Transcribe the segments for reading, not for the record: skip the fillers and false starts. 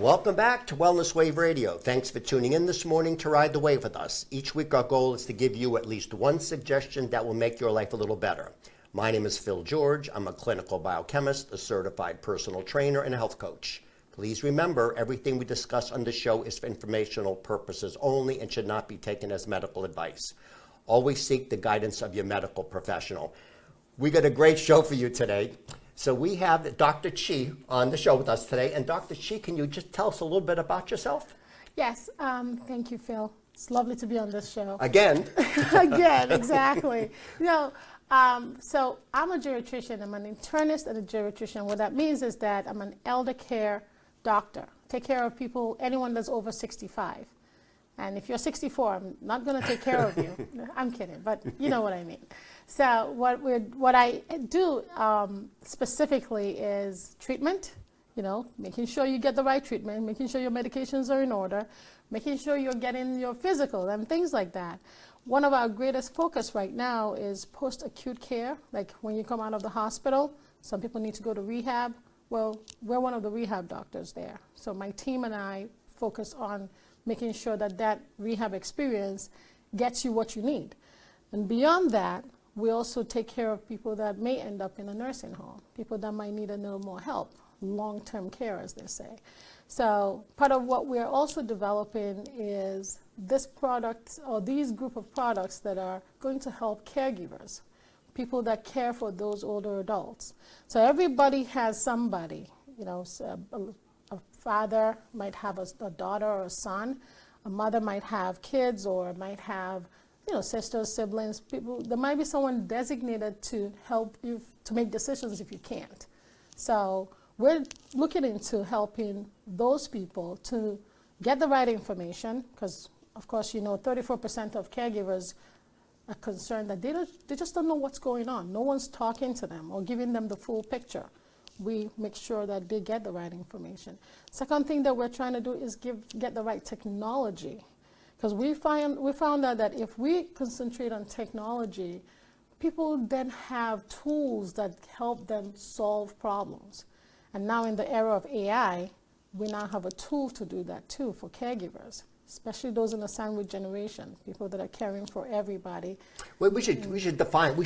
Welcome back to Wellness Wave Radio. Thanks for tuning in this morning to ride the wave with us. Each week our goal is to give you at least one suggestion that will make your life a little better. My name is Phil George. I'm a clinical biochemist, a certified personal trainer, and a health coach. Please remember, everything we discuss on the show is for informational purposes only and should not be taken as medical advice. Always seek the guidance of your medical professional. We got a great show for you today. So we have Dr. Chi on the show with us today. And Dr. Chi, can you just tell us a little bit about yourself? Yes, thank you, Phil. It's lovely to be on this show. Again. Again, exactly. So I'm a geriatrician. I'm an internist and a geriatrician. What that means is that I'm an elder care doctor. Take care of people, anyone that's over 65. And if you're 64, I'm not going to take care of you. I'm kidding, but you know what I mean. So what I do specifically is treatment, making sure you get the right treatment, making sure your medications are in order, making sure you're getting your physical and things like that. One of our greatest focus right now is post-acute care, like when you come out of the hospital. Some people need to go to rehab. Well, we're one of the rehab doctors there. So my team and I focus on making sure that rehab experience gets you what you need. And beyond that, we also take care of people that may end up in a nursing home, people that might need a little more help, long-term care, as they say. So part of what we're also developing is this product or these group of products that are going to help caregivers, people that care for those older adults. So everybody has somebody, a father might have a daughter or a son, a mother might have kids or might have sisters, siblings, people. There might be someone designated to help you to make decisions if you can't. So we're looking into helping those people to get the right information, because of course 34% of caregivers are concerned that they just don't know what's going on. No one's talking to them or giving them the full picture. We make sure that they get the right information. Second thing that we're trying to do is get the right technology. Because we found out that if we concentrate on technology, people then have tools that help them solve problems. And now in the era of AI, we now have a tool to do that too for caregivers, especially those in the sandwich generation, people that are caring for everybody. Well, we should define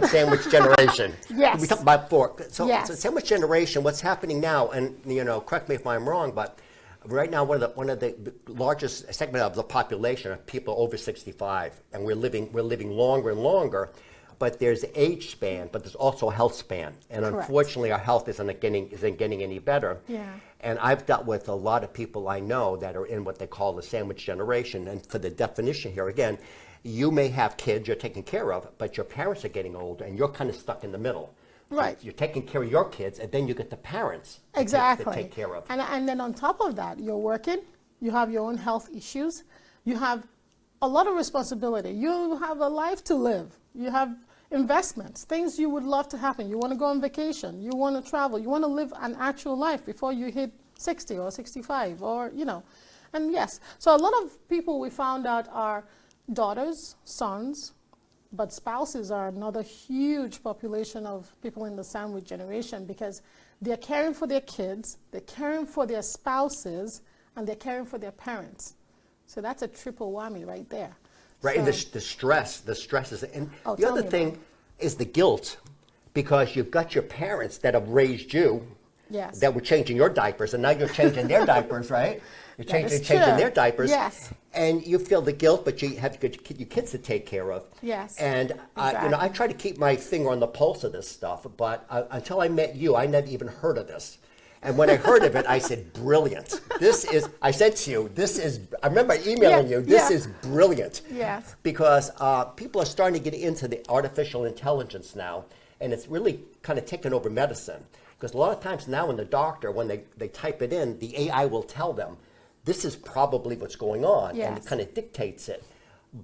sandwich generation. Yes. We talked about before. So sandwich generation, what's happening now, and correct me if I'm wrong, but right now, one of the largest segment of the population are people over 65, and we're living longer and longer. But there's age span, but there's also a health span, and Correct. Unfortunately, our health isn't getting any better. Yeah. And I've dealt with a lot of people I know that are in what they call the sandwich generation. And for the definition here again, you may have kids you're taking care of, but your parents are getting older, and you're kind of stuck in the middle. Right. You're taking care of your kids, and then you get the parents Exactly. to take care of. And then on top of that, you're working, you have your own health issues, you have a lot of responsibility. You have a life to live. You have investments, things you would love to happen. You want to go on vacation, you want to travel, you want to live an actual life before you hit 60 or 65 or, And yes, so a lot of people we found out are daughters, sons, but spouses are another huge population of people in the sandwich generation, because they're caring for their kids, they're caring for their spouses, and they're caring for their parents. So that's a triple whammy right there. Right, So, and the stress is, and the tell other me thing about is the guilt, because you've got your parents that have raised you, Yes. that were changing your diapers, and now you're changing their diapers, right? You're That is changing true. their diapers. Yes. And you feel the guilt, but you have your kids to take care of. Yes, And exactly. I try to keep my finger on the pulse of this stuff, but until I met you, I never even heard of this. And when I heard of it, I said, brilliant. I said to you, I remember emailing you, this is brilliant. Yes. Because people are starting to get into the artificial intelligence now, and it's really kind of taken over medicine. Because a lot of times now in the doctor, when they type it in, the AI will tell them, this is probably what's going on, and it Yes. kind of dictates it.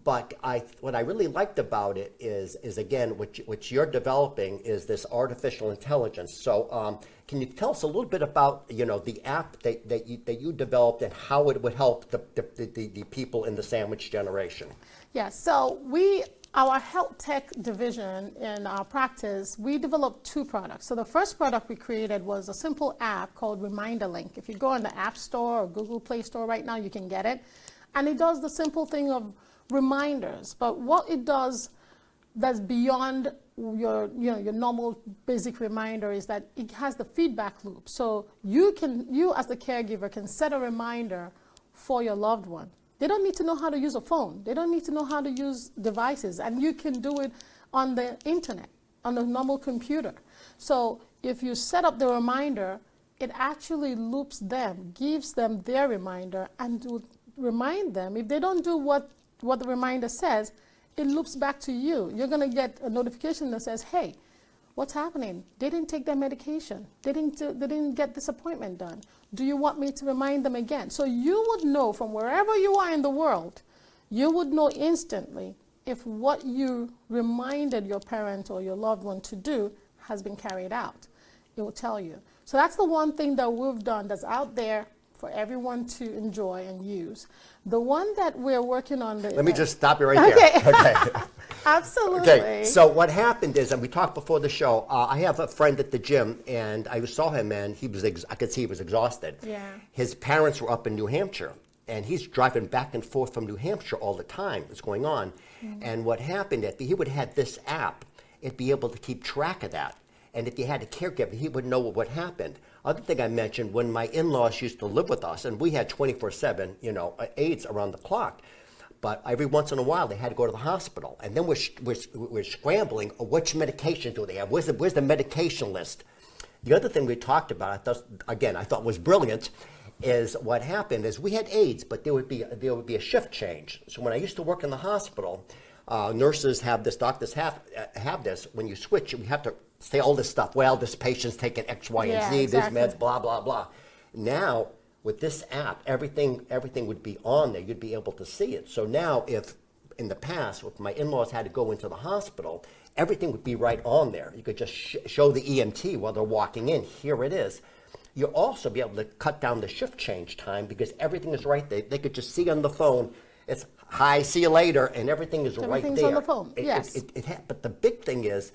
But what I really liked about it is again, what you're developing is this artificial intelligence. So can you tell us a little bit about the app that you developed and how it would help the people in the sandwich generation? Yeah, so we our health tech division in our practice, we developed 2 products. So the first product we created was a simple app called Reminder Link. If you go on the App Store or Google Play Store right now, you can get it. And it does the simple thing of reminders. But what it does that's beyond your normal basic reminder is that it has the feedback loop. So you as the caregiver can set a reminder for your loved one. They don't need to know how to use a phone. They don't need to know how to use devices. And you can do it on the internet, on a normal computer. So if you set up the reminder, it actually loops them, gives them their reminder, and to remind them, if they don't do what the reminder says, it loops back to you. You're going to get a notification that says, hey, what's happening? They didn't take their medication. They didn't get this appointment done. Do you want me to remind them again? So you would know from wherever you are in the world, you would know instantly if what you reminded your parent or your loved one to do has been carried out. It will tell you. So that's the one thing that we've done that's out there for everyone to enjoy and use. The one that we're working on. Let me just stop you right there. Okay. Absolutely. Okay. So what happened is, and we talked before the show, I have a friend at the gym, and I saw him, and I could see he was exhausted. Yeah. His parents were up in New Hampshire, and he's driving back and forth from New Hampshire all the time. What's going on? Mm-hmm. And what happened, if he would have had this app, it'd be able to keep track of that. And if he had a caregiver, he would know what happened. Other thing I mentioned, when my in-laws used to live with us, and we had 24/7, aides around the clock, but every once in a while they had to go to the hospital, and then we're scrambling. Which medication do they have? Where's the medication list? The other thing we talked about, I thought was brilliant, is what happened is we had aides, but there would be a shift change. So when I used to work in the hospital, nurses have this, doctors have this. When you switch, you have to say all this stuff. Well, this patient's taking X, Y, and Z, exactly. This meds, blah, blah, blah. Now, with this app, everything would be on there. You'd be able to see it. So now, if in the past, if my in-laws had to go into the hospital, everything would be right on there. You could just show the EMT while they're walking in. Here it is. You'll also be able to cut down the shift change time because everything is right there. They could just see on the phone, it's hi, see you later, and everything is right there. Everything's on the phone, yes. But the big thing is,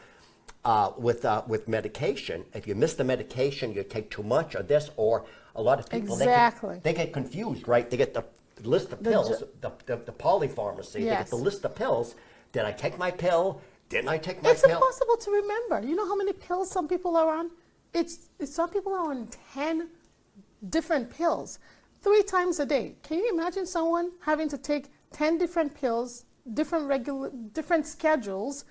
with medication, if you miss the medication, you take too much of this, or a lot of people, exactly. they get confused, right? They get the list of pills, the polypharmacy, they get the list of pills. Did I take my pill? Didn't I take my pill? It's impossible to remember. You know how many pills some people are on? Some people are on 10 different pills 3 times a day. Can you imagine someone having to take 10 different pills, different schedules,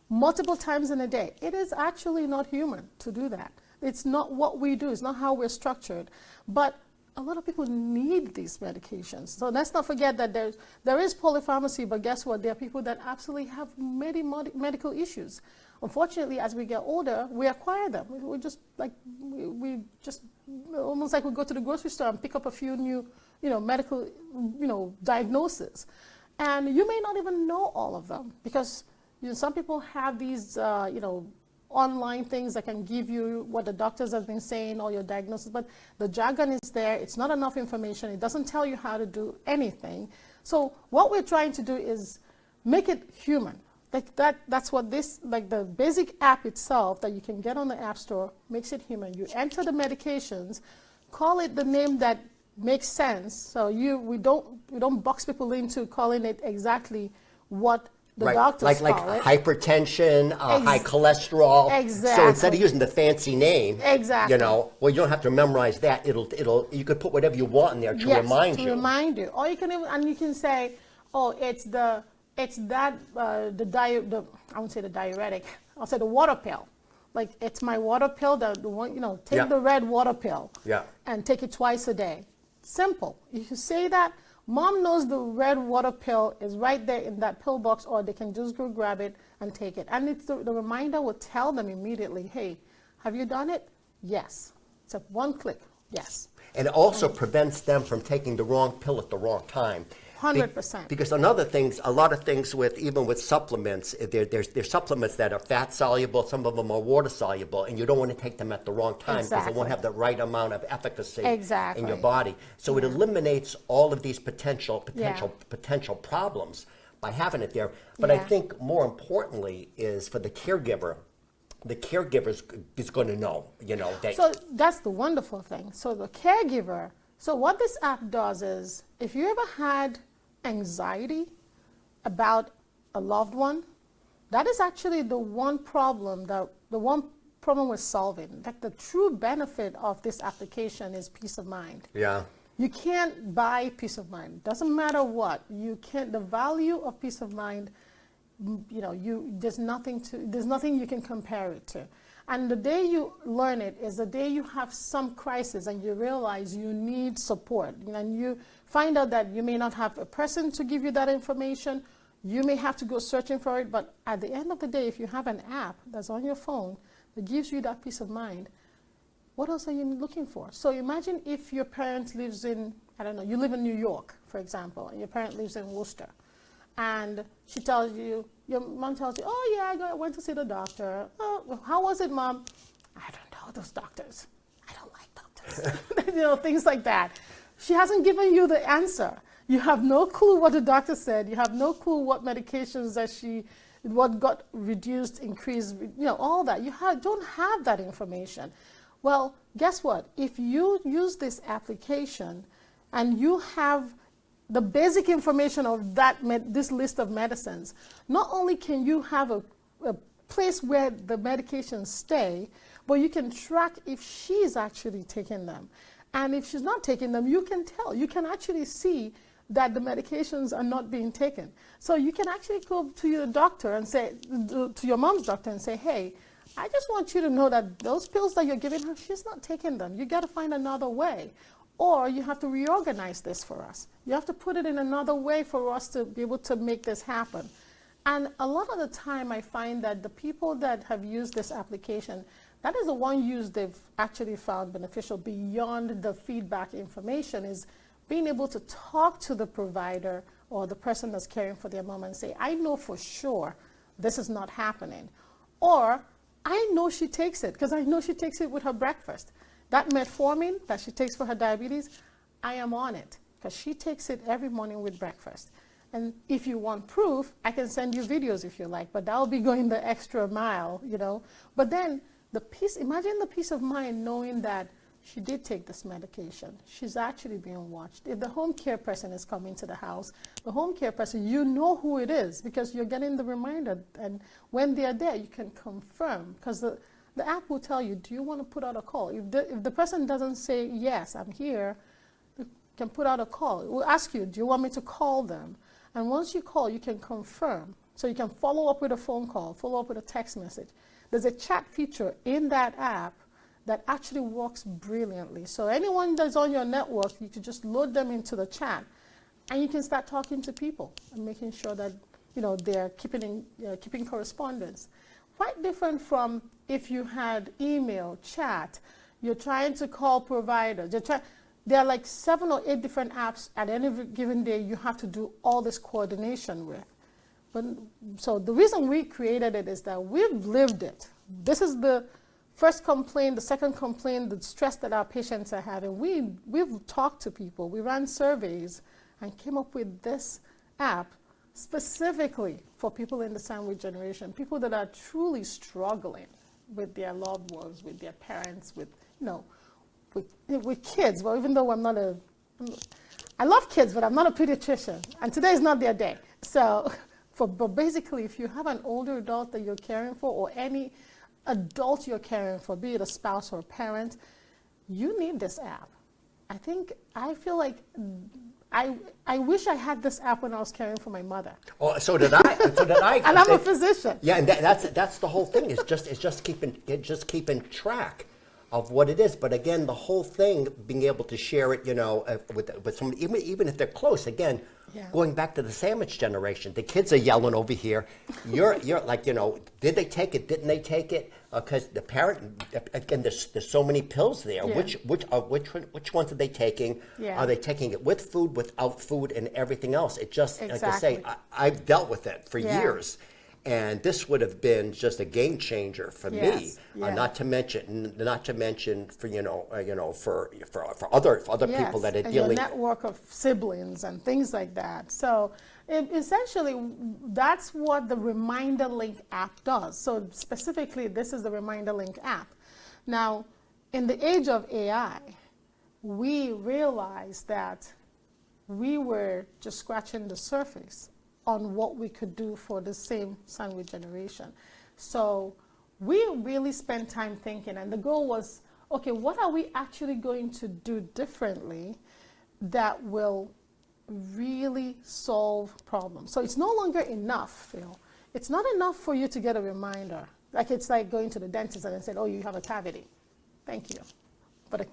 multiple times in a day? It is actually not human to do that. It's not what we do. It's not how we're structured. But a lot of people need these medications. So let's not forget that there is polypharmacy, but guess what? There are people that absolutely have many medical issues. Unfortunately, as we get older, we acquire them. We just almost like we go to the grocery store and pick up a few new, medical, diagnoses. And you may not even know all of them because some people have these, online things that can give you what the doctors have been saying, all your diagnosis, but the jargon is there. It's not enough information. It doesn't tell you how to do anything. So what we're trying to do is make it human. That's what the basic app itself that you can get on the App Store makes it human. You enter the medications, call it the name that makes sense. So we don't box people into calling it exactly what the doctors call it. Hypertension, high cholesterol. Exactly. So instead of using the fancy name, exactly. You don't have to memorize that. You could put whatever you want in there to remind you. To remind you. Or you can say, oh, I won't say the diuretic. I'll say the water pill. Like it's my water pill. The one, take the red water pill. Yeah. And take it twice a day. Simple. If you say that, Mom knows the red water pill is right there in that pill box, or they can just go grab it and take it. And it's the reminder will tell them immediately, hey, have you done it? Yes. It's a one click, yes. And it also prevents them from taking the wrong pill at the wrong time. 100%. Because a lot of things even with supplements, there's supplements that are fat soluble, some of them are water soluble, and you don't want to take them at the wrong time because they won't have the right amount of efficacy in your body. So it eliminates all of these potential problems. by having it there. But I Yeah. think more importantly is for the caregiver is going to know, that. So that's the wonderful thing. So the caregiver, so what this app does is, if you ever had anxiety about a loved one, that is actually the one problem we're solving. Like the true benefit of this application is peace of mind. Yeah. You can't buy peace of mind. Doesn't matter what. You can't. The value of peace of mind, there's nothing you can compare it to. And the day you learn it is the day you have some crisis and you realize you need support, and you find out that you may not have a person to give you that information. You may have to go searching for it, but at the end of the day, if you have an app that's on your phone that gives you that peace of mind, what else are you looking for? So imagine if your parent lives in, you live in New York, for example, and your parent lives in Worcester. And your mom tells you, oh yeah, I went to see the doctor. Oh, well, how was it, Mom? I don't know, those doctors. I don't like doctors. Things like that. She hasn't given you the answer. You have no clue what the doctor said. You have no clue what medications what got reduced, increased, all that. You don't have that information. Well, guess what? If you use this application and you have the basic information of this list of medicines, not only can you have a place where the medications stay, but you can track if she's actually taking them. And if she's not taking them, you can tell. You can actually see that the medications are not being taken. So you can actually go to your doctor and say, to your mom's doctor and say, hey, I just want you to know that those pills that you're giving her, she's not taking them. You got to find another way. Or you have to reorganize this for us. You have to put it in another way for us to be able to make this happen. And a lot of the time I find that the people that have used this application, that is the one use they've actually found beneficial beyond the feedback information, is being able to talk to the provider or the person that's caring for their mom and say, I know for sure this is not happening. Or I know she takes it because I know she takes it with her breakfast. That metformin that she takes for her diabetes, I am on it because she takes it every morning with breakfast. And if you want proof, I can send you videos if you like, but that'll be going the extra mile, But then imagine the peace of mind knowing that she did take this medication. She's actually being watched. If the home care person is coming to the house, the home care person, you know who it is because you're getting the reminder. And when they're there, you can confirm because the app will tell you, do you want to put out a call? If the person doesn't say, yes, I'm here, you can put out a call. It will ask you, do you want me to call them? And once you call, you can confirm. So you can follow up with a phone call, follow up with a text message. There's a chat feature in that app that actually works brilliantly. So anyone that's on your network, you can just load them into the chat and you can start talking to people and making sure that they're keeping correspondence. Quite different from if you had email, chat, you're trying to call providers. There are like 7 or 8 different apps at any given day you have to do all this coordination with. So the reason we created it is that we've lived it. This is the first complaint, the second complaint, the stress that our patients are having. We've talked to people, we ran surveys and came up with this app specifically for people in the sandwich generation, people that are truly struggling with their loved ones, with their parents, with kids. Well, even though I love kids, but I'm not a pediatrician, and today is not their day. So, but basically, if you have an older adult that you're caring for, or any adult you're caring for, be it a spouse or a parent, you need this app. I feel like I wish I had this app when I was caring for my mother. Oh, so did I. And I'm a physician. Yeah, and that's the whole thing. It's just keeping track of what it is. But again, the whole thing, being able to share it, with somebody, even if they're close. Again, going back to the sandwich generation, the kids are yelling over here. You're like, did they take it? Didn't they take it? Because the parent, again, there's so many pills there. Yeah. Which ones are they taking? Yeah. Are they taking it with food, without food, and everything else? It just, Exactly. like I say, I've dealt with it for years. And this would have been just a game changer for me. Yes, yes. Not to mention for for other people that are and dealing. your network of siblings and things like that. So essentially, that's what the Reminder Link app does. So specifically, this is the Reminder Link app. Now, in the age of AI, we realized that we were just scratching the surface on what we could do for the same sandwich generation. So we really spent time thinking, and the goal was, okay, what are we actually going to do differently that will really solve problems? So it's no longer enough, Phil. It's not enough for you to get a reminder. Like it's like going to the dentist and they said, oh, you have a cavity. Thank you. But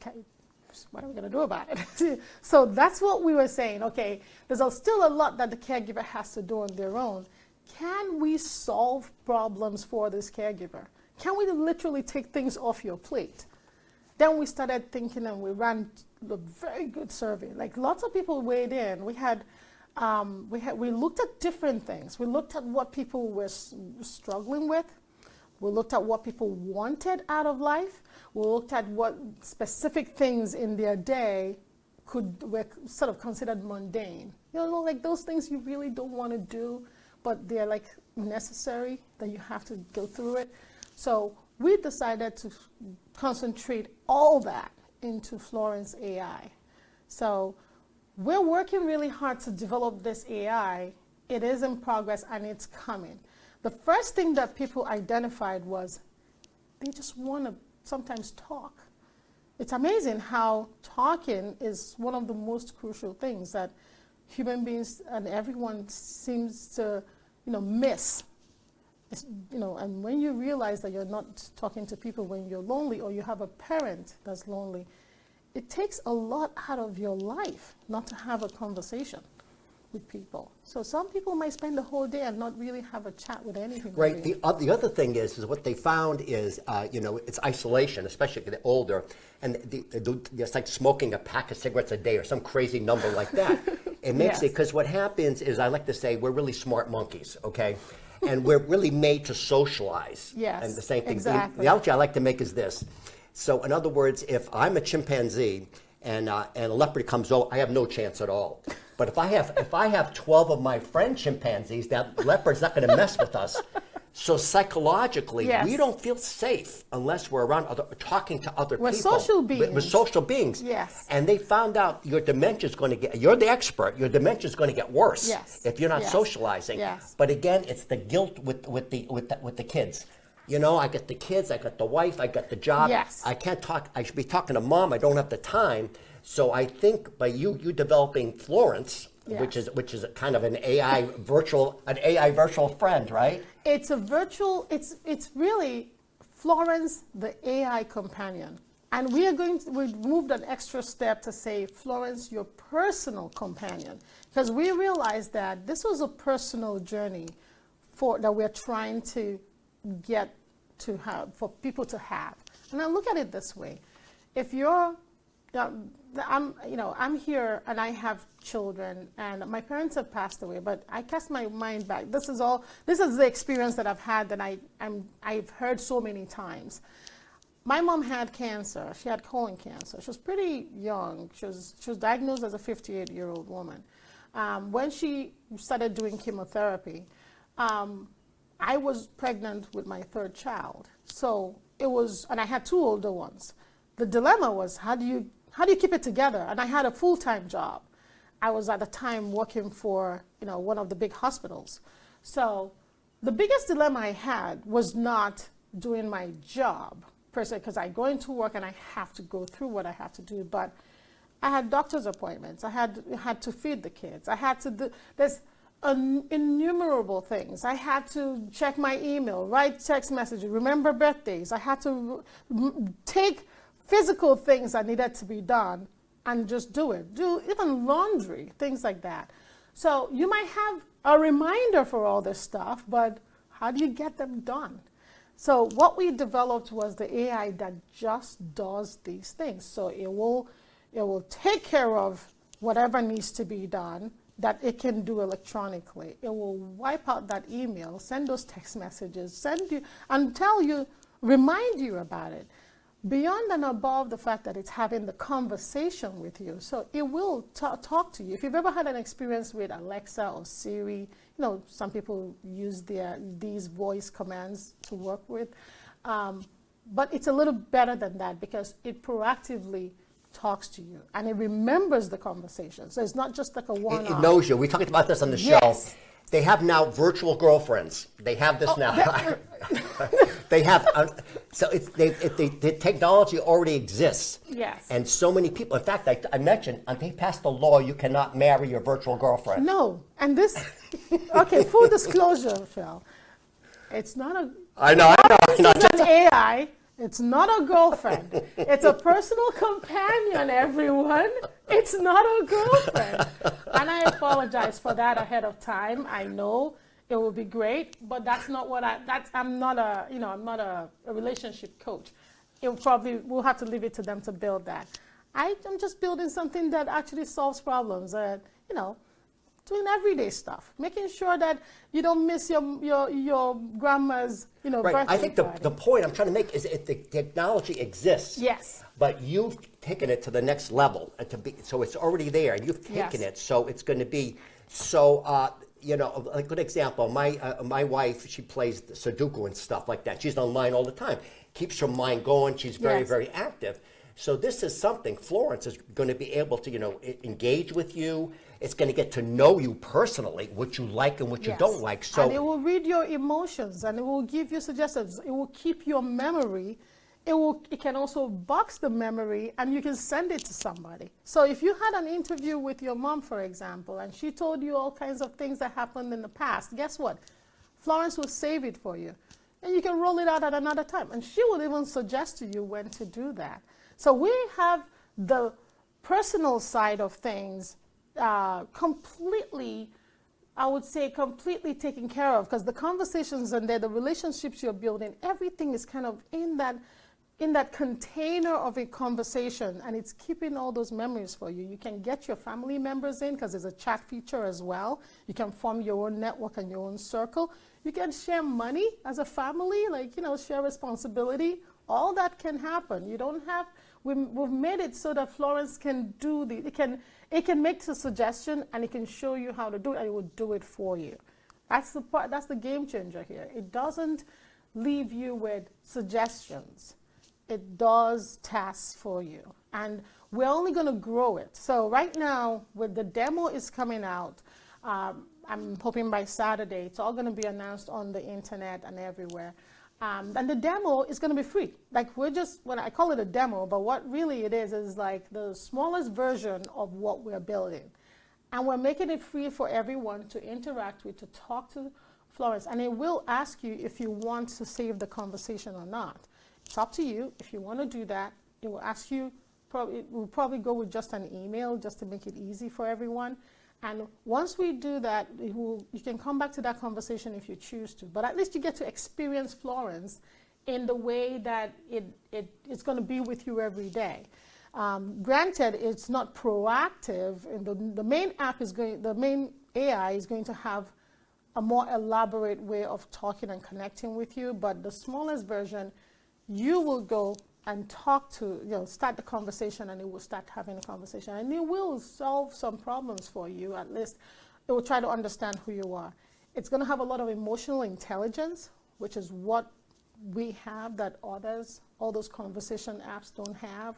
what are we going to do about it? So that's what we were saying. Okay, there's still a lot that the caregiver has to do on their own. Can we solve problems for this caregiver? Can we literally take things off your plate? Then we started thinking, and we ran a very good survey. Like lots of people weighed in. We looked at different things. We looked at what people were struggling with. We looked at what people wanted out of life. We looked at what specific things in their day were sort of considered mundane. You know, like those things you really don't want to do, but they're like necessary, that you have to go through it. So we decided to concentrate all that into Florence AI. So we're working really hard to develop this AI. It is in progress and it's coming. The first thing that people identified was they just want to sometimes talk. It's amazing how talking is one of the most crucial things that human beings and everyone seems to, miss. And when you realize that you're not talking to people when you're lonely, or you have a parent that's lonely, it takes a lot out of your life not to have a conversation with people. So some people might spend the whole day and not really have a chat with any human Right. being. The other thing is what they found is, it's isolation, especially if they're older, and it's like smoking a pack of cigarettes a day or some crazy number like that. It makes it, because what happens is, I like to say, we're really smart monkeys, okay? And we're really made to socialize. Yes, And the same thing. exactly. The analogy I like to make is this. So in other words, if I'm a chimpanzee and a leopard comes over, I have no chance at all. But if I have 12 of my friend chimpanzees, that leopard's not going to mess with us. So psychologically, Yes. we don't feel safe unless we're around talking to other We're people. social beings. We're social beings. Yes. And they found out your dementia is going to get, you're the expert, your dementia is going to get worse if you're not Yes. socializing. Yes. But again, it's the guilt with the kids. I got the kids, I got the wife, I got the job. Yes. I can't talk, I should be talking to mom, I don't have the time. So I think by you developing Florence, Yes. which is a kind of an AI virtual friend, right? It's a virtual, it's really Florence, the AI companion. And we've moved an extra step to say, Florence, your personal companion. Because we realized that this was a personal journey that we're trying to get to have, for people to have. And I look at it this way. If you're, I'm here and I have children and my parents have passed away, but I cast my mind back. This is the experience that I've had that I've heard so many times. My mom had cancer. She had colon cancer. She was pretty young. She was diagnosed as a 58-year-old woman. When she started doing chemotherapy, I was pregnant with my third child. So it was, and I had two older ones. The dilemma was, how do you keep it together? And I had a full-time job. I was at the time working for, one of the big hospitals. So the biggest dilemma I had was not doing my job per se, because I go into work and I have to go through what I have to do. But I had doctor's appointments. I had to feed the kids. I had to do, there's innumerable things. I had to check my email, write text messages, remember birthdays. I had to take physical things that needed to be done and just do it. Do even laundry, things like that. So you might have a reminder for all this stuff, but how do you get them done? So what we developed was the AI that just does these things. So it will take care of whatever needs to be done. that it can do electronically. It will wipe out that email, send those text messages, send you, and tell you, remind you about it. Beyond and above the fact that it's having the conversation with you. So it will talk to you. If you've ever had an experience with Alexa or Siri, some people use these voice commands to work with. But it's a little better than that because it proactively talks to you and it remembers the conversation. So it's not just like a one-off. It knows you. We talked about this on the show. Yes. They have now virtual girlfriends. They have this now. They have, so the technology already exists. Yes. And so many people, in fact, I mentioned, they passed a law you cannot marry your virtual girlfriend. No. And this, okay, full disclosure, Phil. It's not a, I know. This is an AI. It's not a girlfriend. It's a personal companion, everyone. It's not a girlfriend. And I apologize for that ahead of time. I know it will be great, but that's not what I'm not a relationship coach. We'll have to leave it to them to build that. I'm just building something that actually solves problems, doing everyday stuff, making sure that you don't miss your grandma's, Right. birthday I think party. the point I'm trying to make is the technology exists. Yes. But you've taken it to the next level, so it's already there, and you've taken Yes. it, so it's going to be so. A good example. My wife, she plays Sudoku and stuff like that. She's online all the time. Keeps her mind going. She's very, Yes. very active. So this is something Florence is going to be able to, engage with you. It's going to get to know you personally, what you like and what you Yes. don't like. So and it will read your emotions and it will give you suggestions. It will keep your memory. It can also box the memory and you can send it to somebody. So if you had an interview with your mom, for example, and she told you all kinds of things that happened in the past, guess what? Florence will save it for you. And you can roll it out at another time. And she will even suggest to you when to do that. So we have the personal side of things completely taken care of, because the conversations and the relationships you're building, everything is kind of in that container of a conversation, and it's keeping all those memories for you. You can get your family members in because there's a chat feature as well. You can form your own network and your own circle. You can share money as a family, share responsibility. All that can happen. You don't have. We've made it so that Florence can do it can make the suggestion and it can show you how to do it and it will do it for you. That's the part, that's the game changer here. It doesn't leave you with suggestions. It does tasks for you. And we're only going to grow it. So right now, with the demo is coming out, I'm hoping by Saturday, it's all going to be announced on the internet and everywhere. And the demo is going to be free. When I call it a demo, but what really it is like the smallest version of what we're building. And we're making it free for everyone to interact with, to talk to Florence. And it will ask you if you want to save the conversation or not. It's up to you. If you want to do that, it will ask you, we'll probably go with just an email just to make it easy for everyone. And once we do that, you can come back to that conversation if you choose to. But at least you get to experience Florence in the way that it's going to be with you every day. Granted, it's not proactive, and the main AI is going to have a more elaborate way of talking and connecting with you. But the smallest version, you will go and talk to, start the conversation, and it will start having a conversation. And it will solve some problems for you. At least it will try to understand who you are. It's going to have a lot of emotional intelligence, which is what we have that all those conversation apps don't have.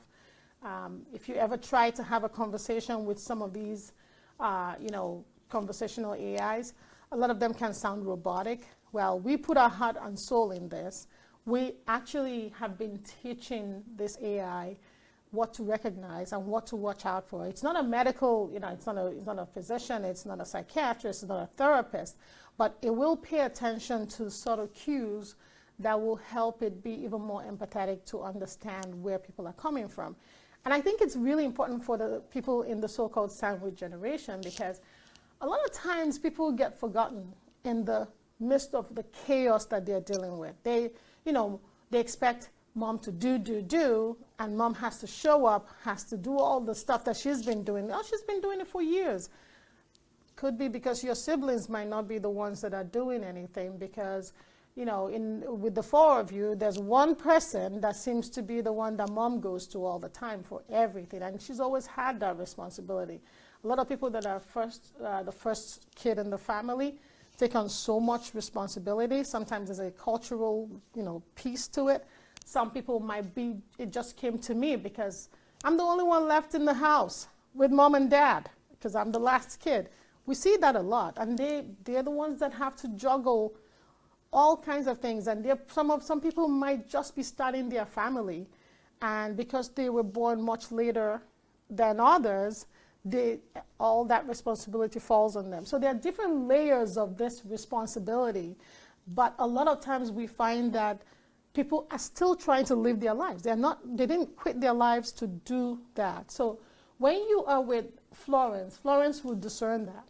If you ever try to have a conversation with some of these, conversational AIs, a lot of them can sound robotic. Well, we put our heart and soul in this. We actually have been teaching this AI what to recognize and what to watch out for. It's not a medical, it's not a physician, it's not a psychiatrist, it's not a therapist, but it will pay attention to subtle cues that will help it be even more empathetic to understand where people are coming from. And I think it's really important for the people in the so-called sandwich generation, because a lot of times people get forgotten in the midst of the chaos that they're dealing with. They expect mom to do, and mom has to show up, has to do all the stuff that she's been doing. Oh, she's been doing it for years. could be because your siblings might not be the ones that are doing anything because, with the four of you, there's one person that seems to be the one that mom goes to all the time for everything, and she's always had that responsibility. A lot of people that are the first kid in the family take on so much responsibility. Sometimes there's a cultural, piece to it. Some people might be, it just came to me because I'm the only one left in the house with mom and dad because I'm the last kid. We see that a lot, and they're the ones that have to juggle all kinds of things. And some people might just be starting their family, and because they were born much later than others, all that responsibility falls on them. So there are different layers of this responsibility, but a lot of times we find that people are still trying to live their lives. They didn't quit their lives to do that. So when you are with Florence will discern that.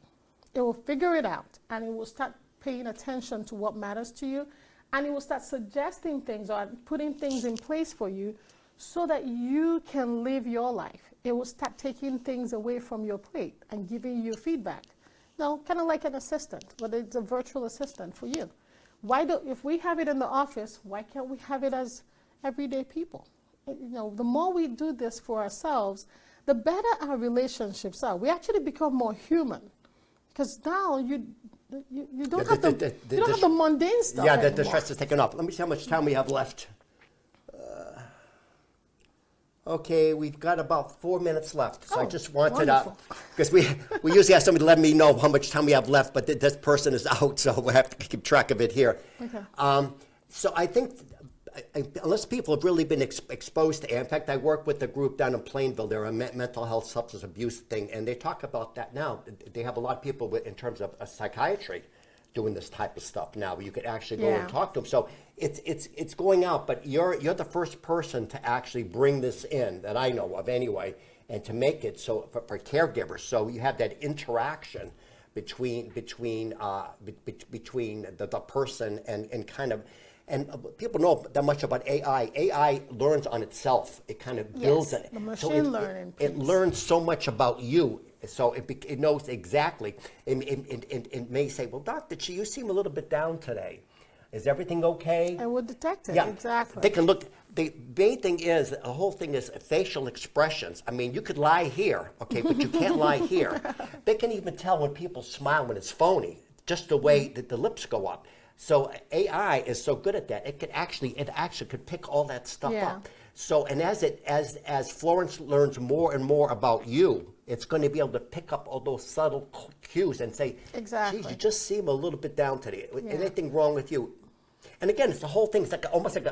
It will figure it out, and it will start paying attention to what matters to you, and it will start suggesting things or putting things in place for you so that you can live your life. It will start taking things away from your plate and giving you feedback. Now, kind of like an assistant, but it's a virtual assistant for you. If we have it in the office, why can't we have it as everyday people? The more we do this for ourselves, the better our relationships are. We actually become more human, because now you don't have the mundane stuff anymore. The stress is taken off. Let me see how much time we have left. Okay, we've got about 4 minutes left. So I just wanted to, because we usually have somebody let me know how much time we have left, but this person is out, so we have to keep track of it here. Okay. So I think, unless people have really been exposed to it, in fact, I work with a group down in Plainville. They're a mental health substance abuse thing, and they talk about that now. They have a lot of people in terms of psychiatry doing this type of stuff now. You could actually go and talk to them. So it's going out, but you're the first person to actually bring this in that I know of anyway, and to make it so for caregivers. So you have that interaction between the person and kind of. And people know that much about AI. AI learns on itself. It kind of builds on it. The machine learning piece. It learns so much about you. So it knows exactly. It may say, well, doctor, you seem a little bit down today. Is everything okay? I would detect it, yeah, exactly. They can look. The main thing is, the whole thing is facial expressions. I mean, you could lie here, okay, but you can't lie here. They can even tell when people smile when it's phony, just the way that the lips go up. So AI is so good at that. It actually could pick all that stuff up. So, and as Florence learns more and more about you, it's going to be able to pick up all those subtle cues and say, exactly. Geez, you just seem a little bit down today. Anything wrong with you? And again, it's the whole thing. It's like almost like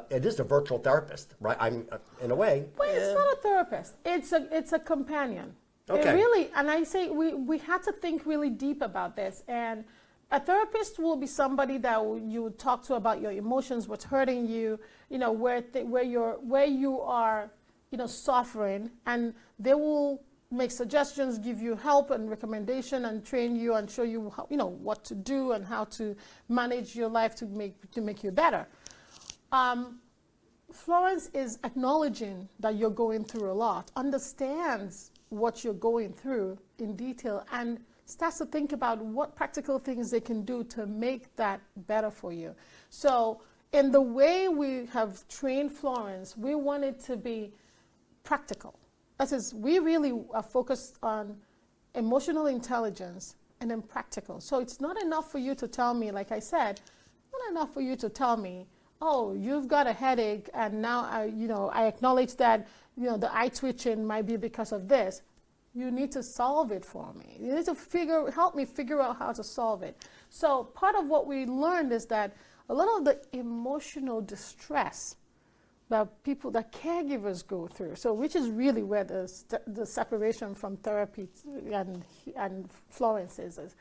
it is a virtual therapist, right? I'm in a way. Well, it's not a therapist. It's a companion. Okay. It really, and I say we had to think really deep about this. And a therapist will be somebody that you would talk to about your emotions, what's hurting you, where you are, suffering, and they will make suggestions, give you help and recommendation, and train you and show you how, what to do and how to manage your life to make you better. Florence is acknowledging that you're going through a lot, understands what you're going through in detail, and starts to think about what practical things they can do to make that better for you. So in the way we have trained Florence, we want it to be practical. That is, we really are focused on emotional intelligence and then practical. So it's not enough for you to tell me, like I said, not enough for you to tell me, oh, you've got a headache, and now I acknowledge that the eye twitching might be because of this. You need to solve it for me. You need to help me figure out how to solve it. So part of what we learned is that a lot of the emotional distress that caregivers go through, so which is really where the separation from therapy and Florence is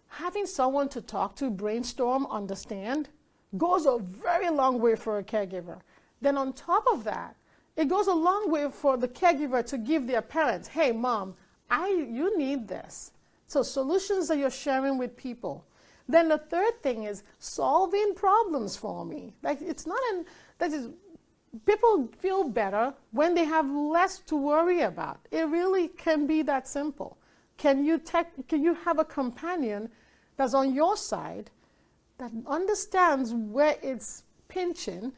having someone to talk to, brainstorm, understand, goes a very long way for a caregiver. Then on top of that, it goes a long way for the caregiver to give their parents, hey, mom, you need this. So solutions that you're sharing with people. Then the third thing is solving problems for me. People feel better when they have less to worry about. It really can be that simple. Can you have a companion that's on your side that understands where it's pinching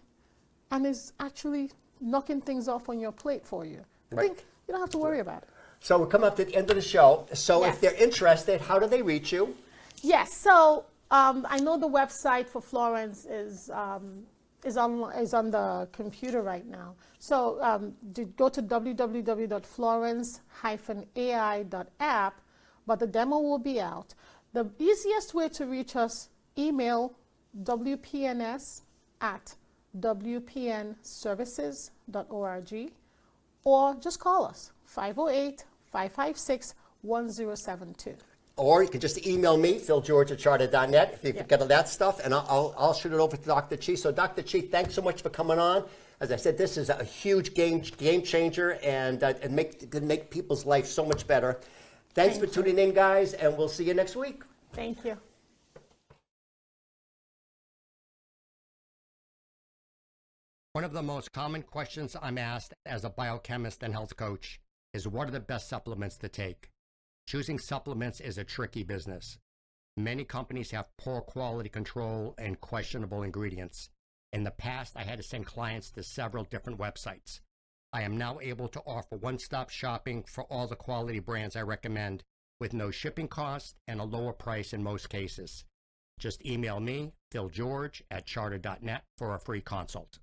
and is actually knocking things off on your plate for you? I think you don't have to worry about it. So we're coming up to the end of the show. So if they're interested, how do they reach you? Yes. So I know the website for Florence is on the computer right now. So go to www.florence-ai.app, but the demo will be out. The easiest way to reach us, email wpns@wpnservices.org, or just call us, 508-556-1072. Or you can just email me, philgeorge@charter.net, if you forget all that stuff, and I'll shoot it over to Dr. Chi. So Dr. Chi, thanks so much for coming on. As I said, this is a huge game changer, and make people's life so much better. Thanks for tuning in, guys, and we'll see you next week. Thank you. One of the most common questions I'm asked as a biochemist and health coach is, what are the best supplements to take? Choosing supplements is a tricky business. Many companies have poor quality control and questionable ingredients. In the past, I had to send clients to several different websites. I am now able to offer one-stop shopping for all the quality brands I recommend, with no shipping cost and a lower price in most cases. Just email me, philgeorge@charter.net, for a free consult.